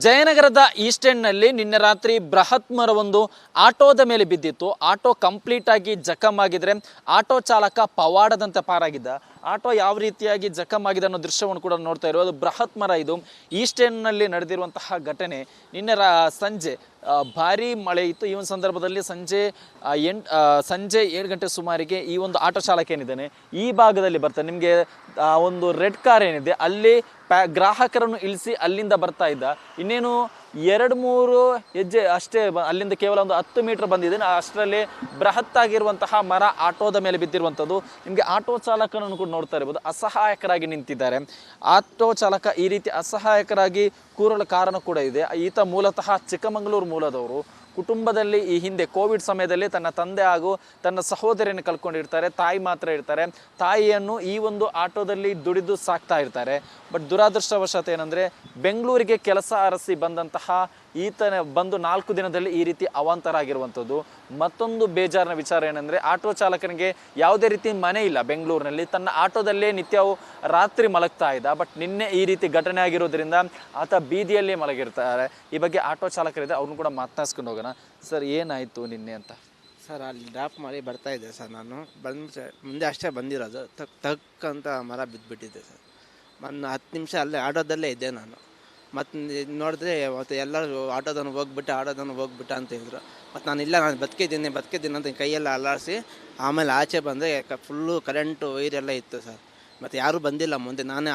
ಜಯನಗರದ East ಎಂಡ್ನಲ್ಲಿ ನಿನ್ನೆ ರಾತ್ರಿ ಬೃಹತ್ ಮರವೊಂದು ಆಟೋದ ಮೇಲೆ ಬಿದ್ದಿತ್ತು. ಆಟೋ ಕಂಪ್ಲೀಟ್ ಆಗಿ ಜಖಮ್ ಆಗಿದ್ರೆ ಆಟೋ ಚಾಲಕ ಪವಾಡದಂತೆ ಪಾರಾಗಿದ್ದ. ಆಟೋ ಯಾವ ರೀತಿಯಾಗಿ ಜಖಮ್ ಆಗಿದೆ ಅನ್ನೋ ದೃಶ್ಯವನ್ನು ಕೂಡ ನೋಡ್ತಾ ಇರೋದು. ಬೃಹತ್ ಮರ ಇದು ಈಸ್ಟ್ ಎಂಡ್ನಲ್ಲಿ ನಡೆದಿರುವಂತಹ ಘಟನೆ. ನಿನ್ನೆ ಸಂಜೆ ಭಾರಿ ಮಳೆ ಇತ್ತು. ಈ ಒಂದು ಸಂದರ್ಭದಲ್ಲಿ ಸಂಜೆ 7 ಗಂಟೆ ಸುಮಾರಿಗೆ ಈ ಒಂದು ಆಟೋ ಚಾಲಕ ಏನಿದ್ದಾನೆ ಈ ಭಾಗದಲ್ಲಿ ಬರ್ತಾನೆ. ನಿಮಗೆ ಒಂದು ರೆಡ್ ಕಾರ್ ಏನಿದೆ ಅಲ್ಲಿ ಗ್ರಾಹಕರನ್ನು ಇಳಿಸಿ ಅಲ್ಲಿಂದ ಬರ್ತಾ ಇದ್ದ. ಇನ್ನೇನು 2-3 ಹೆಜ್ಜೆ ಅಷ್ಟೇ, ಅಲ್ಲಿಂದ ಕೇವಲ ಒಂದು 10 ಮೀಟರ್ ಬಂದಿದೆ. ಅಷ್ಟರಲ್ಲಿ ಬೃಹತ್ ಆಗಿರುವಂತಹ ಮರ ಆಟೋದ ಮೇಲೆ ಬಿದ್ದಿರುವಂಥದ್ದು. ನಿಮಗೆ ಆಟೋ ಚಾಲಕನನ್ನು ಕೂಡ ನೋಡ್ತಾ ಇರ್ಬೋದು, ಅಸಹಾಯಕರಾಗಿ ನಿಂತಿದ್ದಾರೆ. ಆಟೋ ಚಾಲಕ ಈ ರೀತಿ ಅಸಹಾಯಕರಾಗಿ ಕೂರಲು ಕಾರಣ ಕೂಡ ಇದೆ. ಈತ ಮೂಲತಃ ಚಿಕ್ಕಮಗಳೂರು ಮೂಲದವರು. ಕುಟುಂಬದಲ್ಲಿ ಈ ಹಿಂದೆ ಕೋವಿಡ್ ಸಮಯದಲ್ಲಿ ತನ್ನ ತಂದೆ ಹಾಗೂ ತನ್ನ ಸಹೋದರಿಯನ್ನು ಕಳ್ಕೊಂಡಿರ್ತಾರೆ. ತಾಯಿ ಮಾತ್ರ ಇರ್ತಾರೆ. ತಾಯಿಯನ್ನು ಈ ಒಂದು ಆಟೋದಲ್ಲಿ ದುಡಿದು ಸಾಕ್ತಾ ಇರ್ತಾರೆ. ಬಟ್ ದುರಾದೃಷ್ಟವಶಾತ್ ಏನಂದರೆ ಬೆಂಗಳೂರಿಗೆ ಕೆಲಸ ಅರಸಿ ಬಂದಂತಹ ಈತನ ಬಂದು 4 ದಿನದಲ್ಲಿ ಈ ರೀತಿ ಅವಾಂತರ ಆಗಿರುವಂಥದ್ದು. ಮತ್ತೊಂದು ಬೇಜಾರಿನ ವಿಚಾರ ಏನಂದರೆ ಆಟೋ ಚಾಲಕನಿಗೆ ಯಾವುದೇ ರೀತಿ ಮನೆ ಇಲ್ಲ ಬೆಂಗಳೂರಿನಲ್ಲಿ. ತನ್ನ ಆಟೋದಲ್ಲೇ ನಿತ್ಯವೂ ರಾತ್ರಿ ಮಲಗ್ತಾ ಇದ್ದ. ಬಟ್ ನಿನ್ನೆ ಈ ರೀತಿ ಘಟನೆ ಆಗಿರೋದ್ರಿಂದ ಆತ ಬೀದಿಯಲ್ಲೇ ಮಲಗಿರ್ತಾರೆ. ಈ ಬಗ್ಗೆ ಆಟೋ ಚಾಲಕರಿದೆ, ಅವ್ರನ್ನ ಕೂಡ ಮಾತನಾಡಿಸ್ಕೊಂಡು ಹೋಗೋಣ. ಸರ್, ಏನಾಯಿತು ನಿನ್ನೆ ಅಂತ? ಸರ್, ಅಲ್ಲಿ ಡ್ರಾಪ್ ಮಾಡಿ ಬರ್ತಾಯಿದ್ದೆ ಸರ್. ನಾನು ಮುಂದೆ ಅಷ್ಟೇ ಬಂದಿರೋದು. ತಕ್ ಅಂತ ಮರ ಬಿದ್ದುಬಿಟ್ಟಿದ್ದೆ ಸರ್. 10 ನಿಮಿಷ ಅಲ್ಲೇ ಆಟೋದಲ್ಲೇ ಇದ್ದೆ ನಾನು. ಮತ್ತು ನೋಡಿದ್ರೆ ಮತ್ತು ಎಲ್ಲರೂ ಆಟೋದನ್ನು ಹೋಗ್ಬಿಟ್ಟ ಅಂತ ಹೇಳಿದ್ರು. ಮತ್ತು ನಾನು ಬದುಕಿದ್ದೀನಿ ಅಂತ ಕೈಯೆಲ್ಲ ಅಲ್ಲಾಡಿಸಿ ಆಮೇಲೆ ಆಚೆ ಬಂದರೆ ಫುಲ್ಲು ಕರೆಂಟು ವೈರೆಲ್ಲ ಇತ್ತು ಸರ್. ಮತ್ತು ಯಾರೂ ಬಂದಿಲ್ಲ ಮುಂದೆ. ನಾನೇ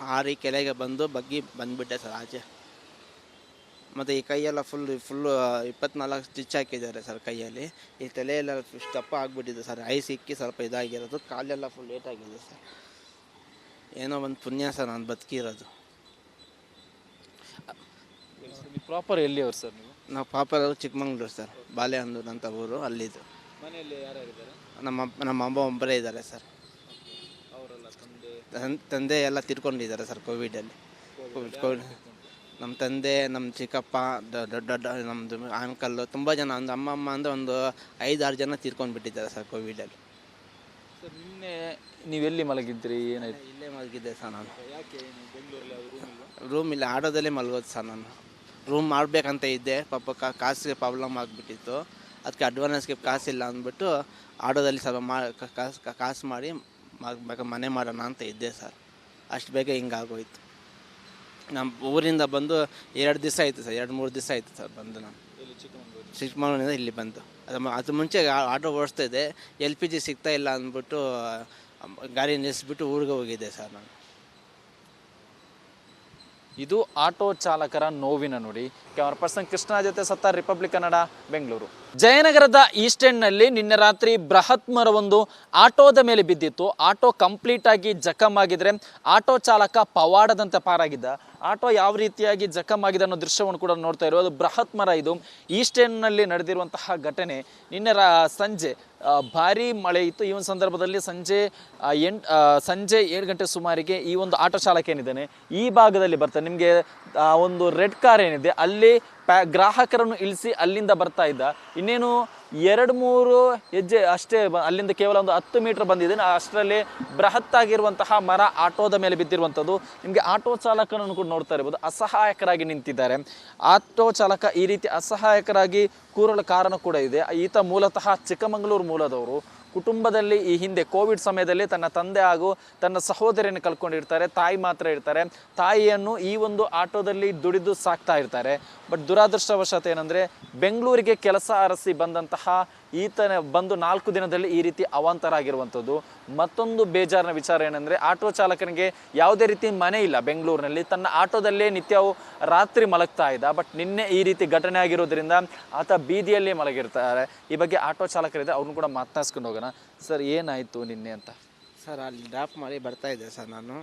ಹಾರಿ ಕೆಳಗೆ ಬಂದುಬಿಟ್ಟೆ ಸರ್ ಆಚೆ. ಮತ್ತು ಈ ಕೈಯೆಲ್ಲ ಫುಲ್ಲು 24 ಸ್ಟಿಚ್ ಹಾಕಿದ್ದಾರೆ ಸರ್ ಕೈಯಲ್ಲಿ. ಈ ತಲೆಯೆಲ್ಲ ದಪ್ಪ ಆಗಿಬಿಟ್ಟಿದೆ ಸರ್. ಐ ಸಿಕ್ಕಿ ಸ್ವಲ್ಪ ಇದಾಗಿರೋದು. ಕಾಲೆಲ್ಲ ಫುಲ್ ಏಟಾಗಿದೆ ಸರ್. ಏನೋ ಒಂದು ಪುಣ್ಯ ಸರ್ ನಾನು ಬದುಕಿರೋದು. ಪ್ರಾಪರ್ ಎಲ್ಲಿ ಅವ್ರು ಸರ್ ನೀವು? ನಾವು ಪ್ರಾಪರ್ ಚಿಕ್ಕಮಂಗ್ಳೂರು ಸರ್, ಬಾಲೆಹಂದೂರು ಅಂತ ಊರು. ಅಲ್ಲಿದ್ದು. ಮನೆಯಲ್ಲಿ ಯಾರ್ಯಾರಿದ್ದಾರೆ? ನಮ್ಮ ಅಮ್ಮ ಒಬ್ಬರೇ ಇದ್ದಾರೆ ಸರ್. ಅವರೆಲ್ಲ ತಂದೆ ಎಲ್ಲ ತಿರ್ಕೊಂಡಿದ್ದಾರೆ ಸರ್ ಕೋವಿಡಲ್ಲಿ. ನಮ್ಮ ತಂದೆ, ನಮ್ಮ ಚಿಕ್ಕಪ್ಪ, ದೊಡ್ಡ ನಮ್ಮದು ಅಂಕಲ್ಲು, ತುಂಬ ಜನ, ಒಂದು ಅಮ್ಮ ಅಂದರೆ ಒಂದು 5-6 ಜನ ತೀರ್ಕೊಂಡ್ಬಿಟ್ಟಿದ್ದಾರೆ ಸರ್ ಕೋವಿಡಲ್ಲಿ. ಸರ್, ನಿನ್ನೆ ನೀವೆಲ್ಲಿ ಮಲಗಿದ್ರಿ? ಏನಾಯ್ತು? ಇಲ್ಲೇ ಮಲಗಿದ್ದೆ ಸರ್ ನಾನು. ಯಾಕೆ ಬೆಂಗಳೂರಲ್ಲಿ ರೂಮ್ ಇಲ್ಲ, ಆಟೋದಲ್ಲೇ ಮಲಗೋದು ಸರ್ ನಾನು. ರೂಮ್ ಮಾಡಬೇಕಂತ ಇದ್ದೆ. ಪಾಪ ಕಾಸಿಗೆ ಪ್ರಾಬ್ಲಮ್ ಆಗಿಬಿಟ್ಟಿತ್ತು. ಅದಕ್ಕೆ ಅಡ್ವಾನ್ಸ್ಗೆ ಕಾಸಿಲ್ಲ ಅಂದ್ಬಿಟ್ಟು ಆಟೋದಲ್ಲಿ ಸ್ವಲ್ಪ ಕಾಸು ಮಾಡಿ ಮನೆ ಮಾಡೋಣ ಅಂತ ಇದ್ದೆ ಸರ್. ಅಷ್ಟು ಬೇಗ ಹಿಂಗಾಗೋಯ್ತು. ನಮ್ಮ ಊರಿಂದ ಬಂದು 2 ದಿವಸ ಆಯಿತು ಸರ್, 2-3 ದಿವಸ ಆಯಿತು ಸರ್ ಬಂದು. ನಾನು ಚಿಕ್ಕಮಗಳೂರಿನಿಂದ ಇಲ್ಲಿ ಬಂದು ಅದು ಮುಂಚೆ ಆಟೋ ಓಡಿಸ್ತಾಯಿದ್ದೆ. LPG ಸಿಗ್ತಾ ಇಲ್ಲ ಅಂದ್ಬಿಟ್ಟು ಗಾಡಿ ನಿಲ್ಲಿಸ್ಬಿಟ್ಟು ಊರಿಗೆ ಹೋಗಿದ್ದೆ ಸರ್ ನಾನು. ಇದು ಆಟೋ ಚಾಲಕರ ನೋವಿನ ನುಡಿ. ಕ್ಯಾಮರಾ ಪರ್ಸನ್ ಕೃಷ್ಣ ಜೊತೆ ಸತ್ತಾರ್, ರಿಪಬ್ಲಿಕ್ ಕನ್ನಡ, ಬೆಂಗಳೂರು. ಜಯನಗರದ ಈಸ್ಟ್ ಎಂಡ್ನಲ್ಲಿ ನಿನ್ನೆ ರಾತ್ರಿ ಬೃಹತ್ ಮರವೊಂದು ಆಟೋದ ಮೇಲೆ ಬಿದ್ದಿತ್ತು. ಆಟೋ ಕಂಪ್ಲೀಟ್ ಆಗಿ ಜಖಮ್ ಆಗಿದ್ರೆ ಆಟೋ ಚಾಲಕ ಪವಾಡದಂತೆ ಪಾರಾಗಿದ್ದ. ಆಟೋ ಯಾವ ರೀತಿಯಾಗಿ ಜಖಮ್ ಆಗಿದೆ ಅನ್ನೋ ದೃಶ್ಯವನ್ನು ಕೂಡ ನೋಡ್ತಾ ಇರೋದು. ಬೃಹತ್ ಮರ ಇದು ಈಸ್ಟ್ ಎಂಡ್ನಲ್ಲಿ ನಡೆದಿರುವಂತಹ ಘಟನೆ. ನಿನ್ನೆ ಸಂಜೆ ಭಾರಿ ಮಳೆ ಇತ್ತು. ಈ ಒಂದು ಸಂದರ್ಭದಲ್ಲಿ ಸಂಜೆ 7 ಗಂಟೆ ಸುಮಾರಿಗೆ ಈ ಒಂದು ಆಟೋ ಚಾಲಕ ಏನಿದ್ದಾನೆ ಈ ಭಾಗದಲ್ಲಿ ಬರ್ತಾನೆ. ನಿಮಗೆ ಒಂದು ರೆಡ್ ಕಾರ್ ಏನಿದೆ ಅಲ್ಲಿ ಗ್ರಾಹಕರನ್ನು ಇಳಿಸಿ ಅಲ್ಲಿಂದ ಬರ್ತಾ ಇದ್ದ. ಇನ್ನೇನು 2-3 ಹೆಜ್ಜೆ ಅಷ್ಟೇ, ಅಲ್ಲಿಂದ ಕೇವಲ ಒಂದು 10 ಮೀಟರ್ ಬಂದಿದೆ. ಅಷ್ಟರಲ್ಲಿ ಬೃಹತ್ ಆಗಿರುವಂತಹ ಮರ ಆಟೋದ ಮೇಲೆ ಬಿದ್ದಿರುವಂಥದ್ದು. ನಿಮಗೆ ಆಟೋ ಚಾಲಕನನ್ನು ಕೂಡ ನೋಡ್ತಾ ಇರ್ಬೋದು, ಅಸಹಾಯಕರಾಗಿ ನಿಂತಿದ್ದಾರೆ. ಆಟೋ ಚಾಲಕ ಈ ರೀತಿ ಅಸಹಾಯಕರಾಗಿ ಕೂರಲು ಕಾರಣ ಕೂಡ ಇದೆ. ಈತ ಮೂಲತಃ ಚಿಕ್ಕಮಗಳೂರು ಮೂಲದವರು. ಕುಟುಂಬದಲ್ಲಿ ಈ ಹಿಂದೆ ಕೋವಿಡ್ ಸಮಯದಲ್ಲಿ ತನ್ನ ತಂದೆ ಹಾಗೂ ತನ್ನ ಸಹೋದರಿಯನ್ನು ಕಳ್ಕೊಂಡಿರ್ತಾರೆ. ತಾಯಿ ಮಾತ್ರ ಇರ್ತಾರೆ. ತಾಯಿಯನ್ನು ಈ ಒಂದು ಆಟೋದಲ್ಲಿ ದುಡಿದು ಸಾಕ್ತಾ ಇರ್ತಾರೆ. ಬಟ್ ದುರಾದೃಷ್ಟವಶಾತ್ ಏನಂದರೆ ಬೆಂಗಳೂರಿಗೆ ಕೆಲಸ ಅರಸಿ ಬಂದಂತಹ ಈತನ ಬಂದು 4 ದಿನದಲ್ಲಿ ಈ ರೀತಿ ಅವಾಂತರ ಆಗಿರುವಂಥದ್ದು. ಮತ್ತೊಂದು ಬೇಜಾರಿನ ವಿಚಾರ ಏನಂದರೆ ಆಟೋ ಚಾಲಕನಿಗೆ ಯಾವುದೇ ರೀತಿ ಮನೆ ಇಲ್ಲ ಬೆಂಗಳೂರಿನಲ್ಲಿ. ತನ್ನ ಆಟೋದಲ್ಲೇ ನಿತ್ಯವೂ ರಾತ್ರಿ ಮಲಗ್ತಾ ಇದ್ದ. ಬಟ್ ನಿನ್ನೆ ಈ ರೀತಿ ಘಟನೆ ಆಗಿರೋದ್ರಿಂದ ಆತ ಬೀದಿಯಲ್ಲೇ ಮಲಗಿರ್ತಾರೆ. ಈ ಬಗ್ಗೆ ಆಟೋ ಚಾಲಕರಿದೆ, ಅವ್ರನ್ನ ಕೂಡ ಮಾತನಾಡಿಸ್ಕೊಂಡು ಹೋಗೋಣ. ಸರ್, ಏನಾಯಿತು ನಿನ್ನೆ ಅಂತ? ಸರ್, ಅಲ್ಲಿ ಡ್ರಾಪ್ ಮಾಡಿ ಬರ್ತಾಯಿದ್ದೆ ಸರ್. ನಾನು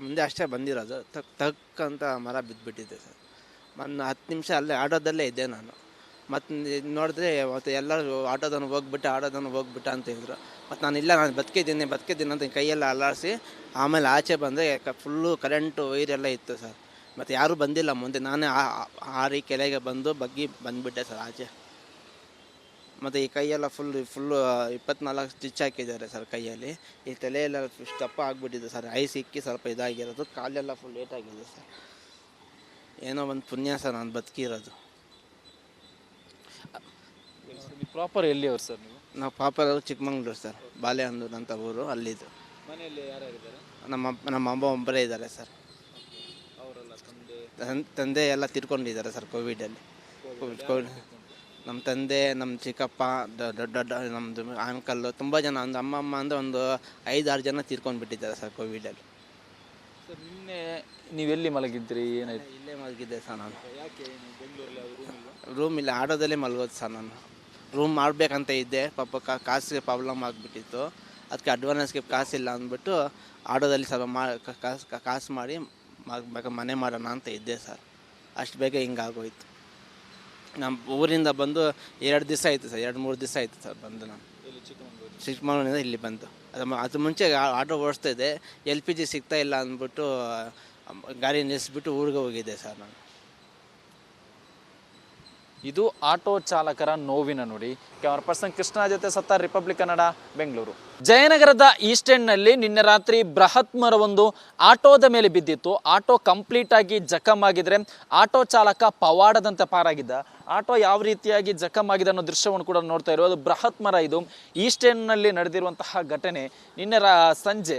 ಮುಂದೆ ಅಷ್ಟೇ ಬಂದಿರೋದು. ತಕ್ ಅಂತ ಮರ ಬಿದ್ದುಬಿಟ್ಟಿದ್ದೆ ಸರ್. 10 ನಿಮಿಷ ಅಲ್ಲೇ ಆಟೋದಲ್ಲೇ ಇದ್ದೆ ನಾನು. ಮತ್ತು ನೋಡಿದ್ರೆ ಮತ್ತು ಎಲ್ಲರೂ ಆಟೋದನ್ನು ಹೋಗ್ಬಿಟ್ಟ ಅಂತ ಹೇಳಿದ್ರು. ಮತ್ತು ನಾನು ಬದುಕಿದ್ದೀನಿ ಅಂತ ಕೈಯೆಲ್ಲ ಅಲ್ಲಾಡಿಸಿ ಆಮೇಲೆ ಆಚೆ ಬಂದರೆ ಫುಲ್ಲು ಕರೆಂಟು ವೈರೆಲ್ಲ ಇತ್ತು ಸರ್. ಮತ್ತು ಯಾರೂ ಬಂದಿಲ್ಲ ಮುಂದೆ. ನಾನೇ ಹಾರಿ ಕೆಳಗೆ ಬಂದುಬಿಟ್ಟೆ ಸರ್ ಆಚೆ. ಮತ್ತು ಈ ಕೈಯೆಲ್ಲ ಫುಲ್ಲು 24 ಸ್ಟಿಚ್ ಹಾಕಿದ್ದಾರೆ ಸರ್ ಕೈಯಲ್ಲಿ. ಈ ತಲೆಯೆಲ್ಲ ದಪ್ಪ ಆಗಿಬಿಟ್ಟಿದೆ ಸರ್. ಐ ಸಿಕ್ಕಿ ಸ್ವಲ್ಪ ಇದಾಗಿರೋದು. ಕಾಲೆಲ್ಲ ಫುಲ್ ಏಟಾಗಿದೆ ಸರ್. ಏನೋ ಒಂದು ಪುಣ್ಯ ಸರ್ ನಾನು ಬದುಕಿರೋದು. ಪ್ರಾಪರ್ ಎಲ್ಲಿ ಅವ್ರು ಸರ್ ನೀವು? ನಾವು ಪಾಪರು ಚಿಕ್ಕಮಂಗ್ಳೂರು ಸರ್, ಬಾಳೆಹೊನ್ನೂರು ಅಂತ ಊರು, ಅಲ್ಲಿದ್ದು. ಮನೆಯಲ್ಲಿ ಯಾರ್ಯಾರಿದ್ದಾರೆ? ನಮ್ಮ ಅಮ್ಮ ಒಬ್ಬರೇ ಇದ್ದಾರೆ ಸರ್. ಅವರೆಲ್ಲ ತಂದೆ ತಂದೆ ಎಲ್ಲ ತೀರ್ಕೊಂಡಿದ್ದಾರೆ ಸರ್ ಕೋವಿಡಲ್ಲಿ. ಕೋವಿಡ್ ನಮ್ಮ ತಂದೆ, ನಮ್ಮ ಚಿಕ್ಕಪ್ಪ, ದೊಡ್ಡ ನಮ್ಮದು ಅಂಕಲ್ಲು, ತುಂಬ ಜನ, ಒಂದು ಅಮ್ಮಮ್ಮ ಅಂದರೆ ಒಂದು 5-6 ಜನ ತೀರ್ಕೊಂಡ್ಬಿಟ್ಟಿದ್ದಾರೆ ಸರ್ ಕೋವಿಡಲ್ಲಿ. ಸರ್ ನಿನ್ನೆ ನೀವೆಲ್ಲಿ ಮಲಗಿದ್ರಿ, ಏನಾಯ್ತು? ಇಲ್ಲೇ ಮಲಗಿದ್ದೆ ಸರ್ ನಾನು. ಯಾಕೆ ಬೆಂಗಳೂರಲ್ಲಿ ರೂಮ್ ಇಲ್ಲ, ಆಟೋದಲ್ಲೇ ಮಲಗೋದು ಸರ್ ನಾನು. ರೂಮ್ ಮಾಡಬೇಕಂತ ಇದ್ದೆ, ಪಾಪ ಕಾಸಿಗೆ ಪ್ರಾಬ್ಲಮ್ ಆಗಿಬಿಟ್ಟಿತ್ತು. ಅದಕ್ಕೆ ಅಡ್ವಾನ್ಸ್ಗೆ ಕಾಸಿಲ್ಲ ಅಂದ್ಬಿಟ್ಟು ಆಟೋದಲ್ಲಿ ಸ್ವಲ್ಪ ಕಾಸು ಮಾಡಿ ಮನೆ ಮಾಡೋಣ ಅಂತ ಇದ್ದೆ ಸರ್. ಅಷ್ಟು ಬೇಗ ಹಿಂಗಾಗೋಯ್ತು. ನಮ್ಮ ಊರಿಂದ ಬಂದು 2 ದಿವಸ ಆಯಿತು ಸರ್, 2-3 ದಿವಸ ಆಯಿತು ಸರ್ ಬಂದು. ನಾನು ಚಿಕ್ಕಮಗಳೂರಿಂದ ಇಲ್ಲಿ ಬಂದು ಅದು ಮುಂಚೆ ಆಟೋ ಓಡಿಸ್ತಾಯಿದ್ದೆ. LPG ಸಿಗ್ತಾ ಇಲ್ಲ ಅಂದ್ಬಿಟ್ಟು ಗಾಡಿ ನಿಲ್ಲಿಸ್ಬಿಟ್ಟು ಊರಿಗೆ ಹೋಗಿದ್ದೆ ಸರ್ ನಾನು. ಇದು ಆಟೋ ಚಾಲಕರ ನೋವಿನ ನುಡಿ. ಕ್ಯಾಮರಾ ಪರ್ಸನ್ ಕೃಷ್ಣ ಜೊತೆ ಸತ್ತಾರ್, ರಿಪಬ್ಲಿಕ್ ಕನ್ನಡ, ಬೆಂಗಳೂರು. ಜಯನಗರದ ಈಸ್ಟ್ ಎಂಡ್ನಲ್ಲಿ ನಿನ್ನೆ ರಾತ್ರಿ ಬೃಹತ್ ಮರವೊಂದು ಆಟೋದ ಮೇಲೆ ಬಿದ್ದಿತ್ತು. ಆಟೋ ಕಂಪ್ಲೀಟ್ ಆಗಿ ಜಖಮ್ ಆಗಿದ್ರೆ ಆಟೋ ಚಾಲಕ ಪವಾಡದಂತೆ ಪಾರಾಗಿದ್ದ. ಆಟೋ ಯಾವ ರೀತಿಯಾಗಿ ಜಖಮ್ ಆಗಿದೆ ಅನ್ನೋ ದೃಶ್ಯವನ್ನು ಕೂಡ ನೋಡ್ತಾ ಇರೋದು. ಬೃಹತ್ ಮರ ಇದು. ಈಸ್ಟ್ ಎಂಡ್ನಲ್ಲಿ ನಡೆದಿರುವಂತಹ ಘಟನೆ. ನಿನ್ನೆ ಸಂಜೆ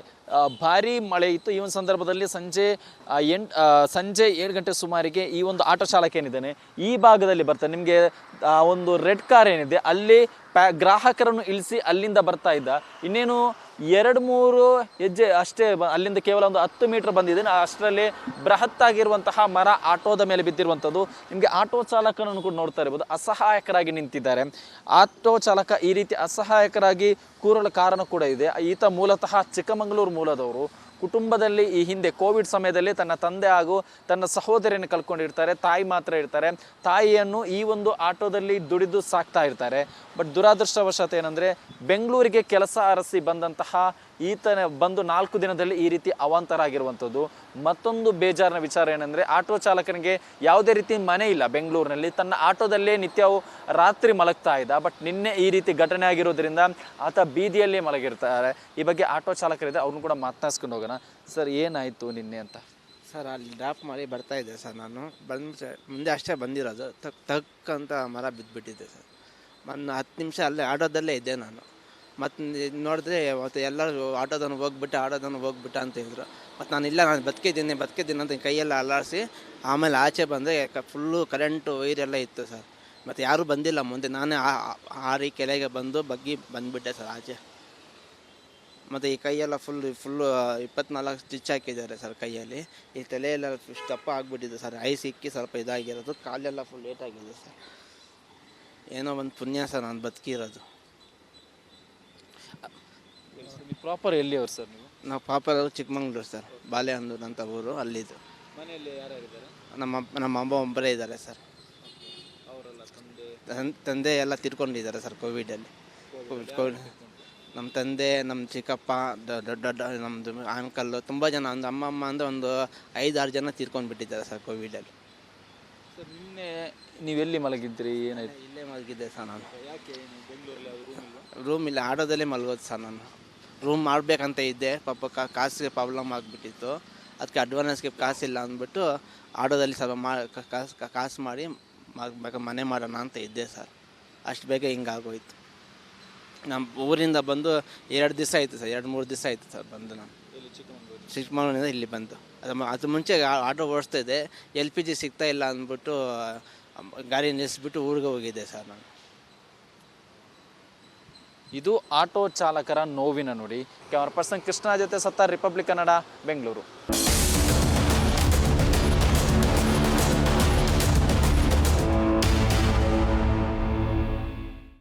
ಭಾರೀ ಮಳೆ ಇತ್ತು. ಈ ಒಂದು ಸಂದರ್ಭದಲ್ಲಿ ಸಂಜೆ 7 ಗಂಟೆ ಸುಮಾರಿಗೆ ಈ ಒಂದು ಆಟೋ ಚಾಲಕ ಏನಿದ್ದಾನೆ ಈ ಭಾಗದಲ್ಲಿ ಬರ್ತಾನೆ. ನಿಮಗೆ ಒಂದು ರೆಡ್ ಕಾರ್ ಏನಿದೆ ಅಲ್ಲಿ ಗ್ರಾಹಕರನ್ನು ಇಳಿಸಿ ಅಲ್ಲಿಂದ ಬರ್ತಾ ಇದ್ದ. ಇನ್ನೇನು 2-3 ಹೆಜ್ಜೆ ಅಷ್ಟೇ, ಅಲ್ಲಿಂದ ಕೇವಲ ಒಂದು 10 ಮೀಟರ್ ಬಂದಿದ್ದೇನೆ. ಅಷ್ಟರಲ್ಲಿ ಬೃಹತ್ ಆಗಿರುವಂತಹ ಮರ ಆಟೋದ ಮೇಲೆ ಬಿದ್ದಿರುವಂಥದ್ದು. ನಿಮಗೆ ಆಟೋ ಚಾಲಕನನ್ನು ಕೂಡ ನೋಡ್ತಾ ಇರ್ಬೋದು, ಅಸಹಾಯಕರಾಗಿ ನಿಂತಿದ್ದಾರೆ. ಆಟೋ ಚಾಲಕ ಈ ರೀತಿ ಅಸಹಾಯಕರಾಗಿ ಕೂರಲು ಕಾರಣ ಕೂಡ ಇದೆ. ಈತ ಮೂಲತಃ ಚಿಕ್ಕಮಗಳೂರು ಮೂಲದವರು. ಕುಟುಂಬದಲ್ಲಿ ಈ ಹಿಂದೆ ಕೋವಿಡ್ ಸಮಯದಲ್ಲಿ ತನ್ನ ತಂದೆ ಹಾಗೂ ತನ್ನ ಸಹೋದರಿಯನ್ನು ಕಳ್ಕೊಂಡಿರ್ತಾರೆ. ತಾಯಿ ಮಾತ್ರ ಇರ್ತಾರೆ. ತಾಯಿಯನ್ನು ಈ ಒಂದು ಆಟೋದಲ್ಲಿ ದುಡಿದು ಸಾಕ್ತಾ ಇರ್ತಾರೆ. ಬಟ್ ದುರಾದೃಷ್ಟವಶಾತ್ ಏನಂದರೆ ಬೆಂಗಳೂರಿಗೆ ಕೆಲಸ ಅರಸಿ ಬಂದಂತಹ ಈತನ ಬಂದು 4 ದಿನದಲ್ಲಿ ಈ ರೀತಿ ಅವಾಂತರ ಆಗಿರುವಂಥದ್ದು. ಮತ್ತೊಂದು ಬೇಜಾರಿನ ವಿಚಾರ ಏನಂದರೆ ಆಟೋ ಚಾಲಕನಿಗೆ ಯಾವುದೇ ರೀತಿ ಮನೆ ಇಲ್ಲ ಬೆಂಗಳೂರಿನಲ್ಲಿ. ತನ್ನ ಆಟೋದಲ್ಲೇ ನಿತ್ಯವೂ ರಾತ್ರಿ ಮಲಗ್ತಾ ಇದ್ದ. ಬಟ್ ನಿನ್ನೆ ಈ ರೀತಿ ಘಟನೆ ಆಗಿರೋದ್ರಿಂದ ಆತ ಬೀದಿಯಲ್ಲೇ ಮಲಗಿರ್ತಾರೆ. ಈ ಬಗ್ಗೆ ಆಟೋ ಚಾಲಕರಿದೆ, ಅವ್ರನ್ನ ಕೂಡ ಮಾತನಾಡ್ಸ್ಕೊಂಡು ಹೋಗೋಣ. ಸರ್ ಏನಾಯಿತು ನಿನ್ನೆ ಅಂತ? ಸರ್ ಅಲ್ಲಿ ಡ್ರಾಪ್ ಮಾಡಿ ಬರ್ತಾಯಿದ್ದೆ ಸರ್ ನಾನು. ಮುಂದೆ ಅಷ್ಟೇ ಬಂದಿರೋದು, ತಕ್ ಅಂತ ಮರ ಬಿದ್ದುಬಿಟ್ಟಿದ್ದೆ ಸರ್. 10 ನಿಮಿಷ ಅಲ್ಲೇ ಆಟೋದಲ್ಲೇ ಇದ್ದೆ ನಾನು. ಮತ್ತು ನೋಡಿದ್ರೆ ಅವತ್ತು ಎಲ್ಲರೂ ಆಟೋದನ್ನು ಹೋಗ್ಬಿಟ್ಟ ಅಂತ ಹೇಳಿದ್ರು. ಮತ್ತು ನಾನು ಬದುಕಿದ್ದೀನಿ ಅಂತ ಕೈಯೆಲ್ಲ ಅಲ್ಲಾಡಿಸಿ ಆಮೇಲೆ ಆಚೆ ಬಂದರೆ ಫುಲ್ಲು ಕರೆಂಟು ವೈರೆಲ್ಲ ಇತ್ತು ಸರ್. ಮತ್ತು ಯಾರೂ ಬಂದಿಲ್ಲ ಮುಂದೆ. ನಾನೇ ಹಾರಿ ಕೆಳಗೆ ಬಂದುಬಿಟ್ಟೆ ಸರ್ ಆಚೆ. ಮತ್ತು ಈ ಕೈಯೆಲ್ಲ ಫುಲ್ಲು 24 ಸ್ಟಿಚ್ ಹಾಕಿದ್ದಾರೆ ಸರ್ ಕೈಯಲ್ಲಿ. ಈ ತಲೆಯೆಲ್ಲ ದಪ್ಪ ಆಗಿಬಿಟ್ಟಿದೆ ಸರ್. ಐ ಸಿಕ್ಕಿ ಸ್ವಲ್ಪ ಇದಾಗಿರೋದು. ಕಾಲೆಲ್ಲ ಫುಲ್ ಲೇಟಾಗಿದೆ ಸರ್. ಏನೋ ಒಂದು ಪುಣ್ಯ ಸರ್ ನಾನು ಬದುಕಿರೋದು. ಪ್ರಾಪರ್ ಎಲ್ಲಿ ಅವ್ರು ಸರ್ ನೀವು? ನಾವು ಪಾಪರು ಚಿಕ್ಕಮಂಗ್ಳೂರು ಸರ್, ಬಾಳೆಹೊನ್ನೂರು ಅಂತ ಊರು, ಅಲ್ಲಿದ್ದು. ಮನೆಯಲ್ಲಿ ಯಾರ್ಯಾರಿದ್ದಾರೆ? ನಮ್ಮ ಅಮ್ಮ ಒಬ್ಬರೇ ಇದ್ದಾರೆ ಸರ್. ಅವರೆಲ್ಲ ತಂದೆ ಎಲ್ಲ ತೀರ್ಕೊಂಡಿದ್ದಾರೆ ಸರ್ ಕೋವಿಡಲ್ಲಿ. ಕೋವಿಡ್ ನಮ್ಮ ತಂದೆ, ನಮ್ಮ ಚಿಕ್ಕಪ್ಪ, ದೊಡ್ಡ ನಮ್ಮದು ಅಂಕಲ್ಲು, ತುಂಬ ಜನ, ಒಂದು ಅಮ್ಮಮ್ಮ ಅಂದರೆ ಒಂದು 5-6 ಜನ ತೀರ್ಕೊಂಡ್ಬಿಟ್ಟಿದ್ದಾರೆ ಸರ್ ಕೋವಿಡಲ್ಲಿ. ಸರ್ ನಿನ್ನೆ ನೀವೆಲ್ಲಿ ಮಲಗಿದ್ರಿ, ಏನಾಯ್ತು? ಇಲ್ಲೇ ಮಲಗಿದ್ದೆ ಸರ್ ನಾನು. ಯಾಕೆ ಬೆಂಗಳೂರಲ್ಲಿ ರೂಮ್ ಇಲ್ಲ, ಆಟೋದಲ್ಲೇ ಮಲಗೋದು ಸರ್ ನಾನು. ರೂಮ್ ಮಾಡಬೇಕಂತ ಇದ್ದೆ, ಪಾಪ ಕಾಸಿಗೆ ಪ್ರಾಬ್ಲಮ್ ಆಗಿಬಿಟ್ಟಿತ್ತು. ಅದಕ್ಕೆ ಅಡ್ವಾನ್ಸ್ಗೆ ಕಾಸಿಲ್ಲ ಅಂದ್ಬಿಟ್ಟು ಆಟೋದಲ್ಲಿ ಸ್ವಲ್ಪ ಕಾಸು ಮಾಡಿ ಮನೆ ಮಾಡೋಣ ಅಂತ ಇದ್ದೆ ಸರ್. ಅಷ್ಟು ಬೇಗ ಹಿಂಗಾಗೋಯ್ತು. ನಮ್ಮ ಊರಿಂದ ಬಂದು 2 ದಿವಸ ಆಯಿತು ಸರ್, 2-3 ದಿವಸ ಆಯಿತು ಸರ್ ಬಂದು. ನಾನು ಚಿಕ್ಕಮಗಳೂರಿಂದ ಇಲ್ಲಿ ಬಂದು ಅದು ಮುಂಚೆ ಆಟೋ ಓಡಿಸ್ತಾಯಿದ್ದೆ. LPG ಸಿಗ್ತಾ ಇಲ್ಲ ಅಂದ್ಬಿಟ್ಟು ಗಾಡಿ ನಿಲ್ಲಿಸ್ಬಿಟ್ಟು ಊರಿಗೆ ಹೋಗಿದ್ದೆ ಸರ್ ನಾನು. ಇದು ಆಟೋ ಚಾಲಕರ ನೋವಿನ ನುಡಿ. ಕ್ಯಾಮರಾ ಪರ್ಸನ್ ಕೃಷ್ಣ ಜೊತೆ ಸತ್ತಾರ್, ರಿಪಬ್ಲಿಕ್ ಕನ್ನಡ, ಬೆಂಗಳೂರು.